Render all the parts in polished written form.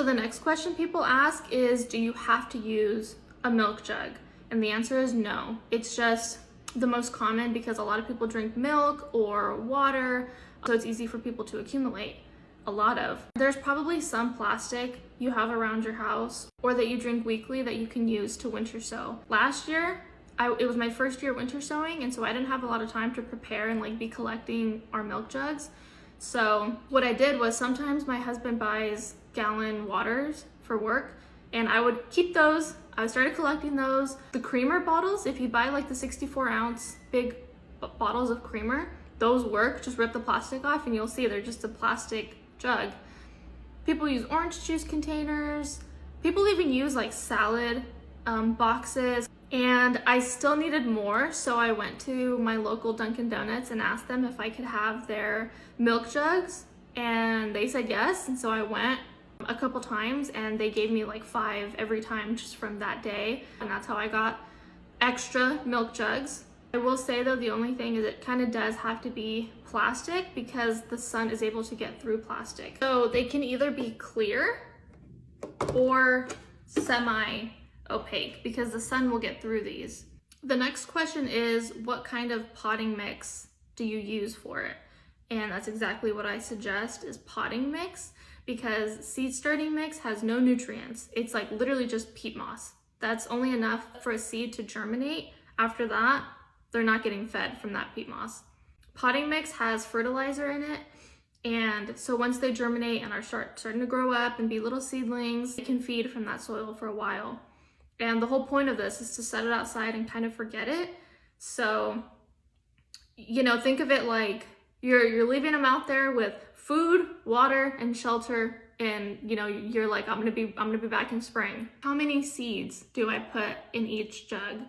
the next question people ask is, do you have to use a milk jug? And the answer is no. It's just the most common because a lot of people drink milk or water, so it's easy for people to accumulate a lot of. There's probably some plastic you have around your house or that you drink weekly that you can use to winter sow. Last year, it was my first year winter sowing, and so I didn't have a lot of time to prepare and like be collecting our milk jugs. So what I did was sometimes my husband buys gallon waters for work, and I would keep those. I started collecting those. The creamer bottles, if you buy like the 64-ounce big bottles of creamer, those work. Just rip the plastic off and you'll see they're just a plastic jug. People use orange juice containers. People even use like salad boxes. And I still needed more, so I went to my local Dunkin' Donuts and asked them if I could have their milk jugs, and they said yes. And so I went a couple times and they gave me like 5 every time just from that day, and that's how I got extra milk jugs. I will say though, the only thing is it kind of does have to be plastic because the sun is able to get through plastic. So they can either be clear or semi-opaque because the sun will get through these. The next question is, what kind of potting mix do you use for it? And that's exactly what I suggest, is potting mix, because seed starting mix has no nutrients. It's like literally just peat moss. That's only enough for a seed to germinate. After that, they're not getting fed from that peat moss. Potting mix has fertilizer in it, and so once they germinate and are starting to grow up and be little seedlings, they can feed from that soil for a while. And the whole point of this is to set it outside and kind of forget it. So, you know, think of it like you're leaving them out there with food, water, and shelter, and you know, you're like, I'm gonna be back in spring. How many seeds do I put in each jug?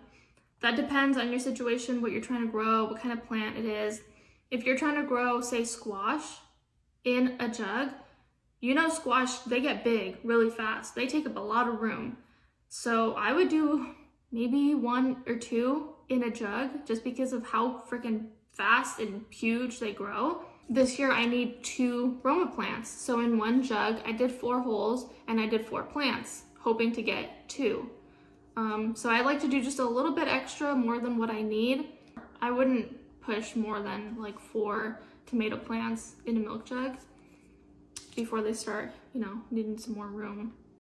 That depends on your situation, what you're trying to grow, what kind of plant it is. If you're trying to grow, say, squash in a jug, you know, squash, they get big really fast. They take up a lot of room. So I would do maybe 1 or 2 in a jug just because of how freaking fast and huge they grow. This year I need 2 Roma plants. So in one jug, I did 4 holes and I did 4 plants, hoping to get 2. So I like to do just a little bit extra, more than what I need. I wouldn't push more than like 4 tomato plants in a milk jug before they start, you know, needing some more room.